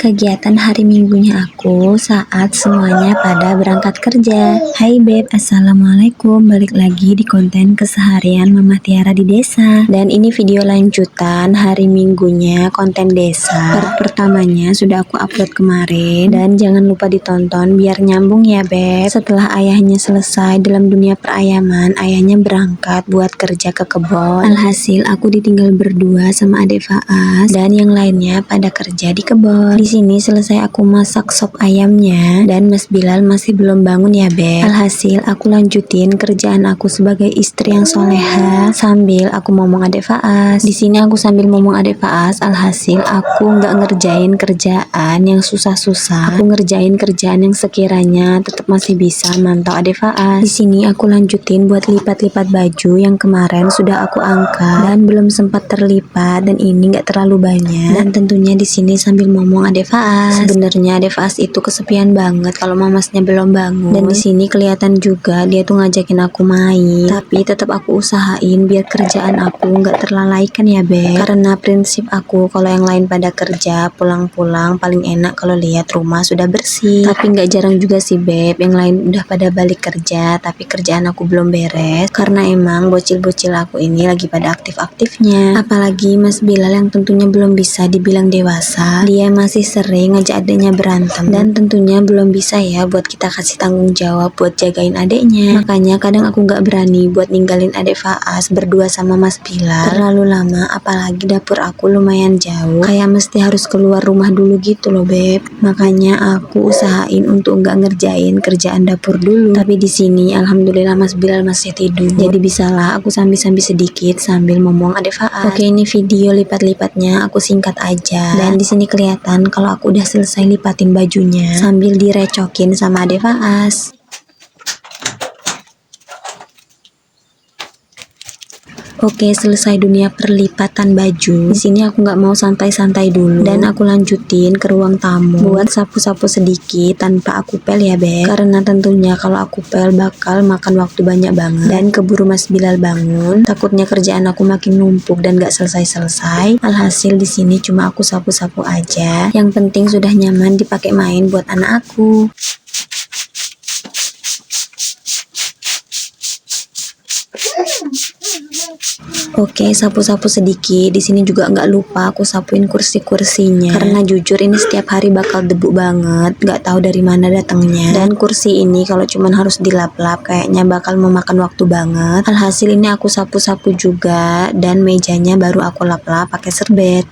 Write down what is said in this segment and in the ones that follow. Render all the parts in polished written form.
kegiatan hari minggunya aku saat semuanya pada berangkat kerja. Hai Beb, Assalamualaikum. Balik lagi di konten keseharian Mama Tiara di desa. Dan ini video lanjutan hari minggunya konten desa. Part pertamanya sudah aku upload kemarin. Dan jangan lupa ditonton biar nyambung ya Beb. Setelah ayahnya selesai dalam dunia perayaman, ayahnya berangkat buat kerja ke kebun. Alhasil aku ditinggal berdua sama adik Faas dan yang lainnya pada kerja di kebun. Di sini selesai aku masak sop ayamnya dan Mas Bilal masih belum bangun ya Beb. Alhasil aku lanjutin kerjaan aku sebagai istri yang soleha sambil aku ngomong adik Faas. Di sini aku sambil ngomong adik Faas. Alhasil aku nggak ngerjain kerjaan yang susah-susah. Aku ngerjain kerjaan yang sekiranya tetap masih bisa mantau adik Faas. Di sini aku lanjutin buat lipat-lipat baju yang kemarin sudah aku angkat dan belum sempat terlipat dan ini nggak terlalu banyak. Dan tentunya di sini sambil ngomong adik Faas. Sebenarnya adik Faas itu kesepian banget kalau mamasnya belum bangun. Dan di sini kelihatan juga dia tuh ngajakin aku main. Tapi tetap aku usahain biar kerjaan aku nggak terlalaikan ya Beb. Karena prinsip aku kalau yang lain pada kerja pulang-pulang paling enak kalau lihat rumah sudah bersih. Tapi nggak jarang juga sih Beb yang lain udah pada balik kerja tapi kerjaan aku belum beres. Karena emang bocil-bocil aku ini lagi pada aktif-aktifnya. Apalagi Mas Bilal yang tentunya belum bisa dibilang dewasa. Dia masih sering ngajak adiknya berantem dan tentunya belum bisa ya buat kita kasih tanggung jawab buat jagain adiknya. Makanya kadang aku nggak berani buat ninggalin adik Faas berdua sama Mas Bilal terlalu lama, apalagi dapur aku lumayan jauh kayak mesti harus keluar rumah dulu gitu loh Beb. Makanya aku usahain untuk nggak ngerjain kerjaan dapur dulu. Tapi di sini alhamdulillah Mas Bilal masih tidur, jadi bisalah aku sambil-sambil sedikit sambil ngomong adik Faas. Oke, ini video lipat-lipatnya aku singkat aja. Dan di sini kelihatan kalau aku udah selesai lipatin bajunya sambil direcokin sama adik Faas. Oke, selesai dunia perlipatan baju. Di sini aku nggak mau santai-santai dulu dan aku lanjutin ke ruang tamu buat sapu-sapu sedikit tanpa aku pel ya Beb. Karena tentunya kalau aku pel bakal makan waktu banyak banget dan keburu Mas Bilal bangun. Takutnya kerjaan aku makin numpuk dan nggak selesai-selesai. Alhasil di sini cuma aku sapu-sapu aja. Yang penting sudah nyaman dipakai main buat anak aku. Oke, sapu-sapu sedikit. Di sini juga nggak lupa aku sapuin kursi-kursinya. Karena jujur ini setiap hari bakal debu banget, nggak tahu dari mana datangnya. Dan kursi ini kalau cuman harus dilap-lap kayaknya bakal memakan waktu banget. Alhasil ini aku sapu-sapu juga dan mejanya baru aku lap-lap pakai serbet.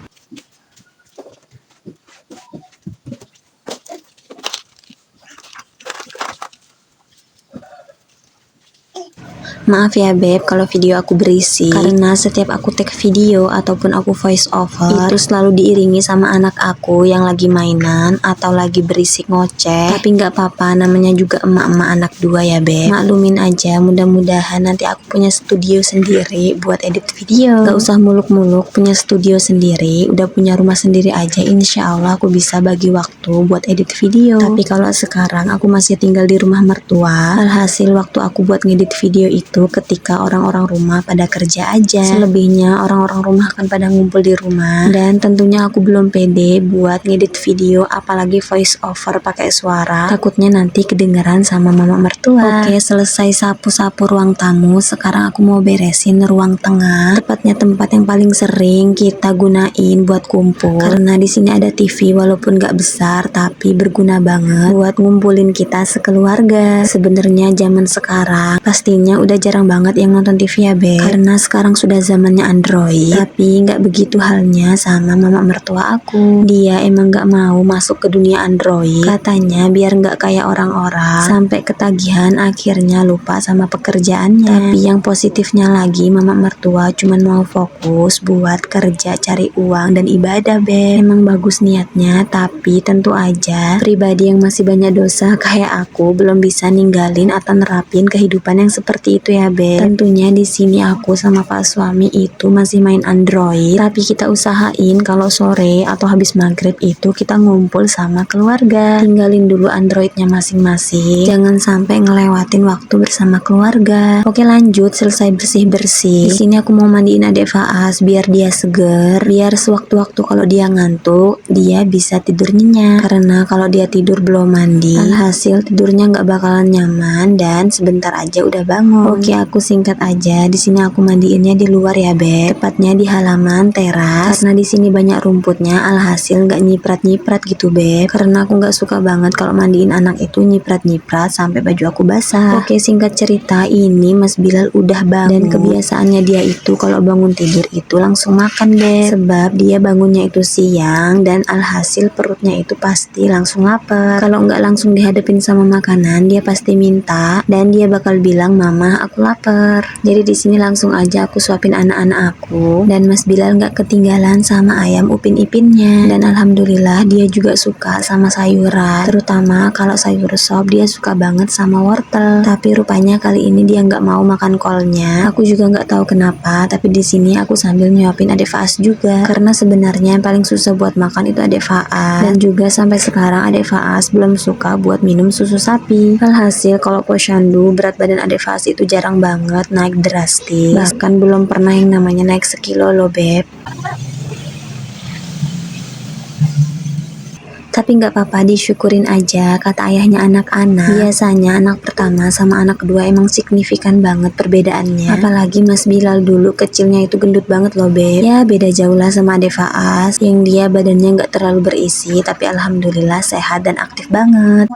Maaf ya Beb kalau video aku berisik, karena setiap aku take video ataupun aku voice over itu selalu diiringi sama anak aku yang lagi mainan atau lagi berisik ngoceh. Tapi nggak apa-apa, namanya juga emak-emak anak dua ya Beb. Maklumin aja, mudah-mudahan nanti aku punya studio sendiri buat edit video. Gak usah muluk-muluk punya studio sendiri, udah punya rumah sendiri aja insya Allah aku bisa bagi waktu buat edit video. Tapi kalau sekarang aku masih tinggal di rumah mertua, alhasil waktu aku buat ngedit video itu ketika orang-orang rumah pada kerja aja. Selebihnya orang-orang rumah kan pada ngumpul di rumah dan tentunya aku belum pede buat ngedit video apalagi voice over pakai suara, takutnya nanti kedengeran sama mama mertua. Oke, selesai sapu-sapu ruang tamu, sekarang aku mau beresin ruang tengah, tepatnya tempat yang paling sering kita gunain buat kumpul. Karena di sini ada TV walaupun gak besar tapi berguna banget buat ngumpulin kita sekeluarga. Sebenarnya zaman sekarang pastinya udah jarang banget yang nonton TV ya Beb, karena sekarang sudah zamannya Android. Tapi nggak begitu halnya sama mama mertua aku. Dia emang nggak mau masuk ke dunia Android, katanya biar nggak kayak orang-orang sampai ketagihan akhirnya lupa sama pekerjaannya. Tapi yang positifnya lagi mama mertua cuman mau fokus buat kerja cari uang dan ibadah Beb. Emang bagus niatnya, tapi tentu aja pribadi yang masih banyak dosa kayak aku belum bisa ninggalin atau nerapin kehidupan yang seperti itu ya Beb. Tentunya di sini aku sama Pak suami itu masih main Android, tapi kita usahain kalau sore atau habis maghrib itu kita ngumpul sama keluarga. Tinggalin dulu Androidnya masing-masing, jangan sampai ngelewatin waktu bersama keluarga. Oke lanjut, selesai bersih-bersih. Di sini aku mau mandiin adek Faas biar dia seger, biar sewaktu-waktu kalau dia ngantuk dia bisa tidur nyenyak. Karena kalau dia tidur belum mandi, alhasil tidurnya nggak bakalan nyaman dan sebentar aja udah bangun. Oke, aku singkat aja. Di sini aku mandiinnya di luar ya Beb, tepatnya di halaman teras. Karena di sini banyak rumputnya, alhasil nggak nyiprat-nyiprat gitu Beb. Karena aku nggak suka banget kalau mandiin anak itu nyiprat-nyiprat sampai baju aku basah. Oke, singkat cerita, ini Mas Bilal udah bangun dan kebiasaannya dia itu kalau bangun tidur itu langsung makan Beb. Sebab dia bangunnya itu siang dan alhasil perutnya itu pasti langsung lapar. Kalau nggak langsung dihadapin sama makanan, dia pasti minta dan dia bakal bilang, "Mama, aku lapar." Jadi di sini langsung aja aku suapin anak-anak aku, dan Mas Bilal nggak ketinggalan sama ayam Upin Ipinnya. Dan alhamdulillah dia juga suka sama sayuran, terutama kalau sayur sop dia suka banget sama wortel. Tapi rupanya kali ini dia nggak mau makan kolnya. Aku juga nggak tahu kenapa, tapi di sini aku sambil nyuapin adek Faas juga, karena sebenarnya yang paling susah buat makan itu adek Faas, dan juga sampai sekarang adek Faas belum suka buat minum susu sapi. Alhasil kalau posyandu berat badan adek Faas itu jarang banget naik drastis, bahkan belum pernah yang namanya naik sekilo loh Beb. Tapi nggak apa-apa, disyukurin aja, kata ayahnya anak-anak. Biasanya anak pertama sama anak kedua emang signifikan banget perbedaannya. Apalagi Mas Bilal dulu kecilnya itu gendut banget loh Beb. Ya beda jauh lah sama Ade Faas, yang dia badannya nggak terlalu berisi, tapi alhamdulillah sehat dan aktif banget.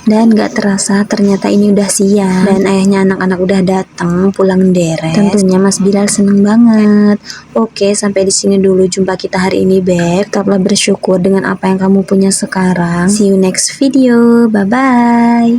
Dan gak terasa ternyata ini udah siang dan ayahnya anak-anak udah datang pulang deres. Tentunya Mas Bilal seneng banget. Oke, sampai di sini dulu jumpa kita hari ini Beb. Tetaplah bersyukur dengan apa yang kamu punya sekarang. See you next video. Bye bye.